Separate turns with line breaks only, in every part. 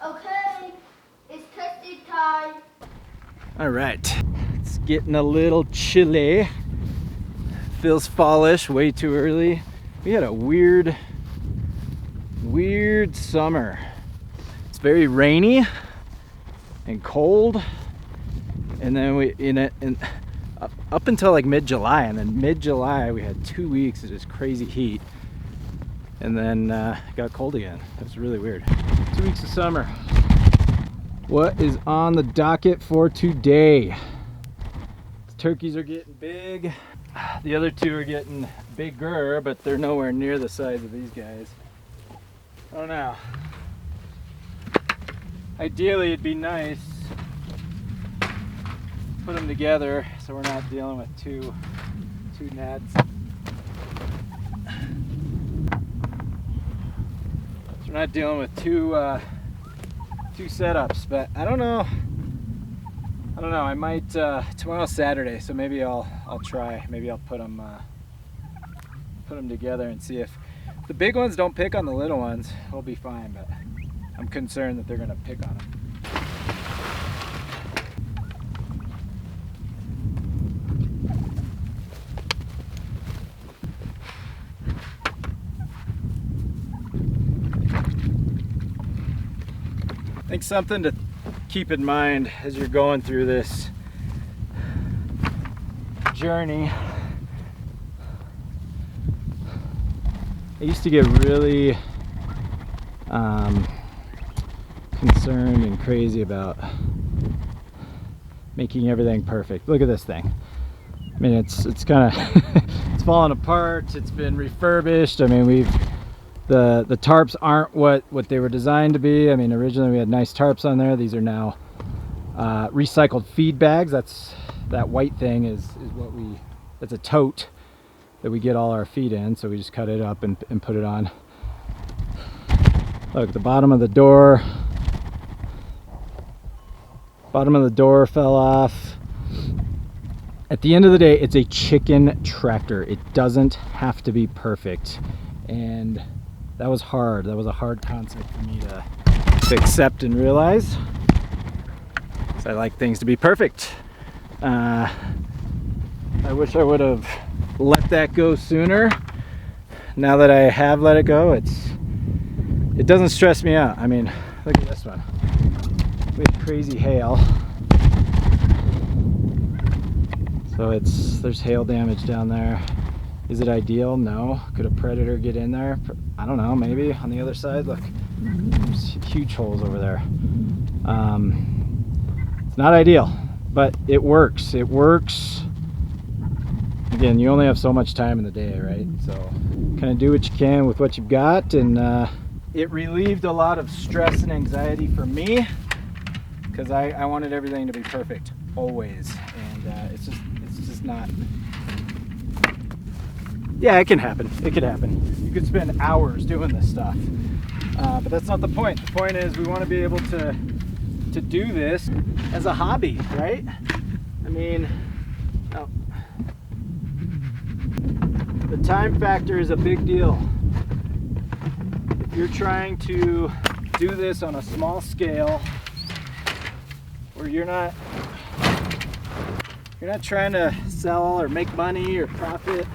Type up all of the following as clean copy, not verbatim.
Okay, it's testing time.
All right, it's getting a little chilly. Feels fallish, way too early. We had a weird summer. It's very rainy and cold, and then up until like mid-July, and then mid-July we had 2 weeks of just crazy heat, and then it got cold again. It was really weird. 2 weeks of summer. What is on the docket for today? The turkeys are getting big. The other two are getting bigger, but they're nowhere near the size of these guys. I don't know. Ideally, it'd be nice to put them together so we're not dealing with two nets. So we're not dealing with two setups, but I don't know. I might tomorrow's Saturday, so maybe I'll try. Maybe I'll put them together and see if the big ones don't pick on the little ones. We'll be fine, but I'm concerned that they're gonna pick on them. I think something to keep in mind as you're going through this journey. I used to get really concerned and crazy about making everything perfect. Look at this thing. I mean, it's kind of it's falling apart. It's been refurbished. I mean, the tarps aren't what they were designed to be. I mean, originally we had nice tarps on there. These are now recycled feed bags. That white thing is that's a tote that we get all our feed in. So we just cut it up and put it on. Look, the bottom of the door fell off. At the end of the day, it's a chicken tractor. It doesn't have to be perfect. And that was hard. That was a hard concept for me to accept and realize. So I like things to be perfect. I wish I would have let that go sooner. Now that I have let it go, it doesn't stress me out. I mean, look at this one. We had crazy hail. So there's hail damage down there. Is it ideal? No. Could a predator get in there? I don't know, maybe. On the other side, look, there's huge holes over there. It's not ideal, but it works. It works. Again, you only have so much time in the day, right? So kind of do what you can with what you've got, and it relieved a lot of stress and anxiety for me, because I wanted everything to be perfect always, and it's just not. Yeah, it can happen. It could happen. You could spend hours doing this stuff, but that's not the point. The point is we want to be able to do this as a hobby, right? I mean, the time factor is a big deal. If you're trying to do this on a small scale, where you're not trying to sell or make money or profit,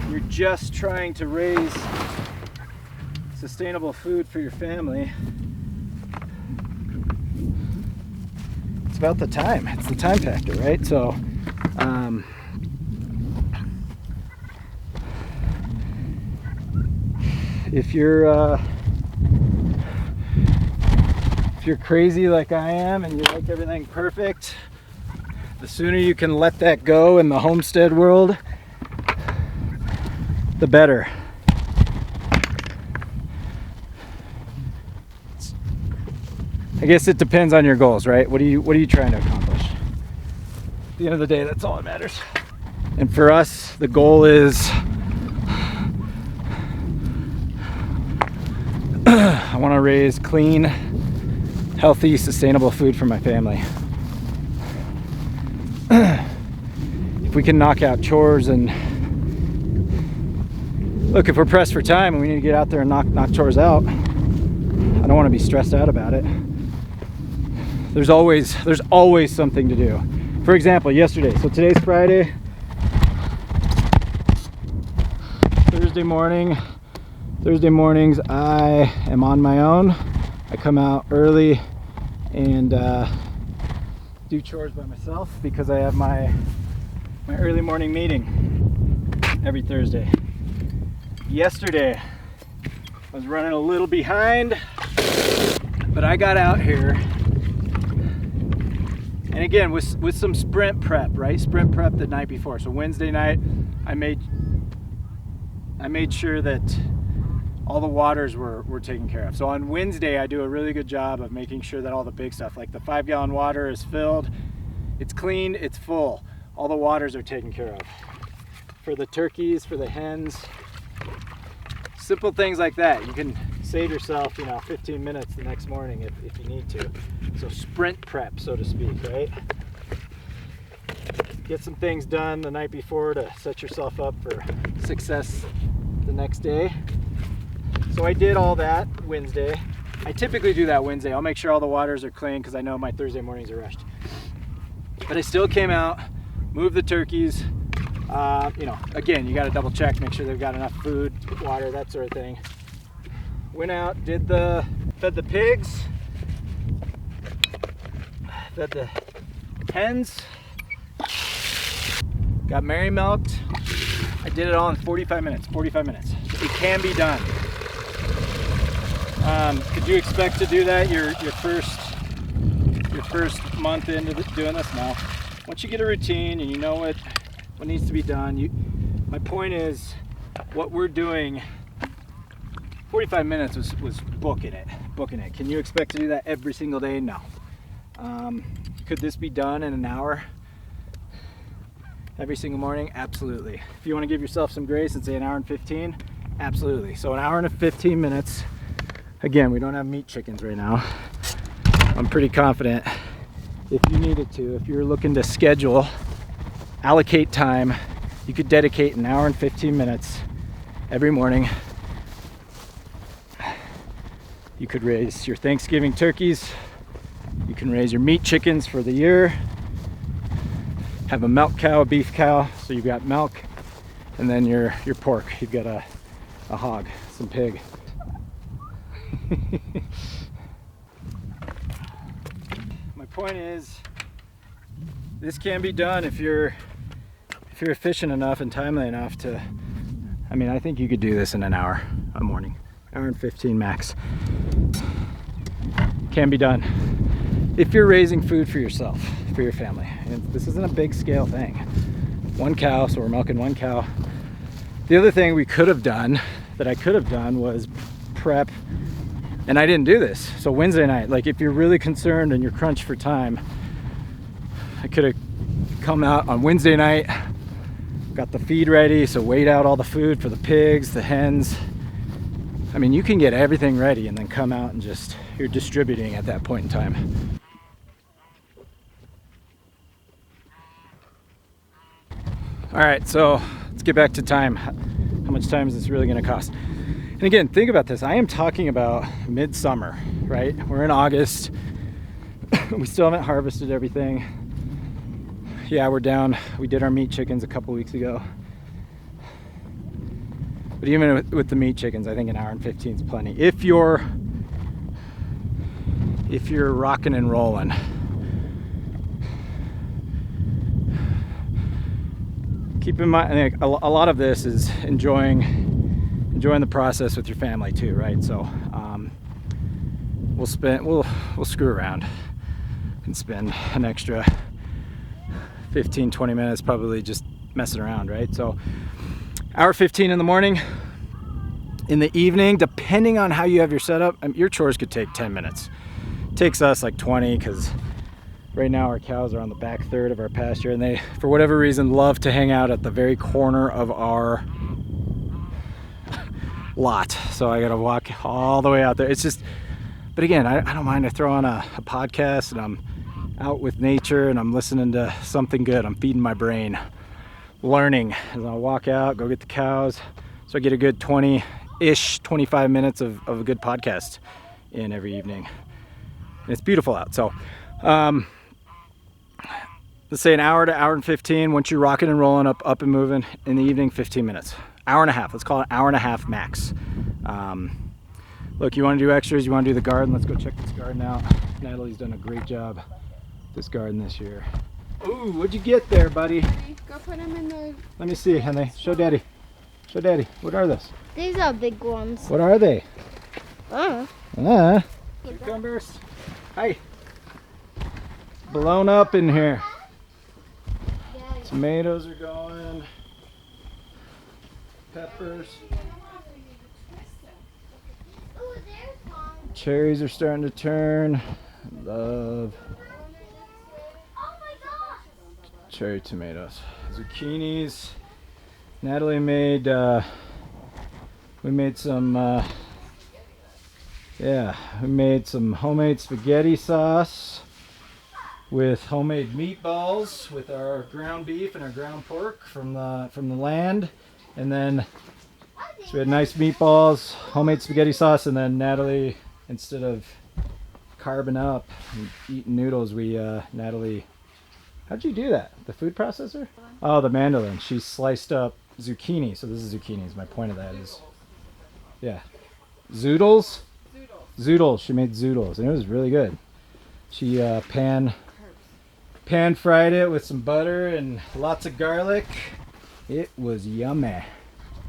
you're just trying to raise sustainable food for your family, it's about the time. It's the time factor, right? So if you're crazy like I am and you like everything perfect, the sooner you can let that go in the homestead world, the better. I guess it depends on your goals, right? What are you trying to accomplish? At the end of the day, that's all that matters. And for us, the goal is I want to raise clean, healthy, sustainable food for my family. If we can knock out chores and look, if we're pressed for time and we need to get out there and knock chores out, I don't want to be stressed out about it. There's always something to do. For example, yesterday, so today's Friday, Thursday mornings I am on my own. I come out early and do chores by myself because I have my early morning meeting every Thursday. Yesterday I was running a little behind, but I got out here, and again with some sprint prep, right? Sprint prep the night before. So Wednesday night I made sure that all the waters were taken care of. So on Wednesday I do a really good job of making sure that all the big stuff, like the 5-gallon water, is filled, it's clean, it's full. All the waters are taken care of. For the turkeys, for the hens, simple things like that. You can save yourself, 15 minutes the next morning if you need to. So sprint prep, so to speak, right? Get some things done the night before to set yourself up for success the next day. So I did all that Wednesday. I typically do that Wednesday. I'll make sure all the waters are clean because I know my Thursday mornings are rushed. But I still came out, moved the turkeys. Again, you got to double check, make sure they've got enough food, water, that sort of thing. Went out, fed the pigs, fed the hens, got Mary milked. I did it all in 45 minutes. It can be done. Could you expect to do that your first month into doing this? No. Once you get a routine and you know what needs to be done, my point is, what we're doing, 45 minutes was booking it. Can you expect to do that every single day? No. Could this be done in an hour every single morning? Absolutely. If you want to give yourself some grace and say an hour and 15, absolutely. So an hour and 15 minutes. Again, we don't have meat chickens right now. I'm pretty confident if you needed to, if you're looking to schedule, allocate time, you could dedicate an hour and 15 minutes every morning. You could raise your Thanksgiving turkeys. You can raise your meat chickens for the year. Have a milk cow, a beef cow, so you've got milk, and then your pork. You've got a hog, some pig. My point is, this can be done if you're efficient enough and timely enough to. I think you could do this in an hour a morning, hour and 15 max. Can be done if you're raising food for yourself, for your family. And this isn't a big scale thing. One cow, so we're milking one cow. The other thing I could have done was prep. And I didn't do this. So Wednesday night, like if you're really concerned and you're crunched for time, I could have come out on Wednesday night, got the feed ready, so weighed out all the food for the pigs, the hens. You can get everything ready and then come out and you're distributing at that point in time. All right, so let's get back to time. How much time is this really gonna cost? And again, think about this. I am talking about midsummer, right? We're in August. We still haven't harvested everything. Yeah, we're down. We did our meat chickens a couple weeks ago. But even with the meat chickens, I think an hour and 15 is plenty. If you're rocking and rolling. Keep in mind, I think a lot of this is enjoying the process with your family too, right? So we'll screw around and spend an extra 15-20 minutes probably just messing around, right? So hour 15 in the morning. In the evening, depending on how you have your setup, your chores could take 10 minutes. It takes us like 20 because right now our cows are on the back third of our pasture, and they, for whatever reason, love to hang out at the very corner of our lot. So I gotta walk all the way out there. It's just, but again, I don't mind. I throw on a podcast and I'm out with nature and I'm listening to something good. I'm feeding my brain, learning. As I walk out, go get the cows, So I get a good 20-ish, 25 minutes of a good podcast in every evening. And it's beautiful out. So let's say an hour to hour and 15. Once you're rocking and rolling, up and moving. In the evening, 15 minutes. Hour and a half. Let's call it an hour and a half max. Look, you want to do extras, you want to do the garden, let's go check this garden out. Natalie's done a great job this garden this year. Ooh, what'd you get there, buddy?
Go put them in the...
Let me see, honey. Show Daddy. Show Daddy. What are those?
These are big ones.
What are they?
Oh.
Cucumbers. Hi. Blown up in here. Tomatoes are going. Peppers. Cherries are starting to turn. Love cherry tomatoes. Zucchinis. Natalie made, we made some homemade spaghetti sauce with homemade meatballs with our ground beef and our ground pork from the land. And then, so we had nice meatballs, homemade spaghetti sauce, and then Natalie, instead of carbing up and eating noodles, Natalie, how'd you do that? The food processor? Oh, the mandolin. She sliced up zucchini. So this is zucchinis. My point of that is, yeah. Zoodles? Zoodles. She made zoodles, and it was really good. She pan fried it with some butter and lots of garlic. It was yummy.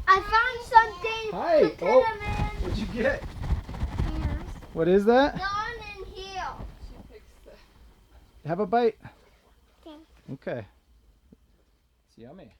I found something.
Hi.
To put 'em in.
What'd you get?
Here.
What is that?
Down in here.
Have a bite.
Okay.
Okay. It's yummy.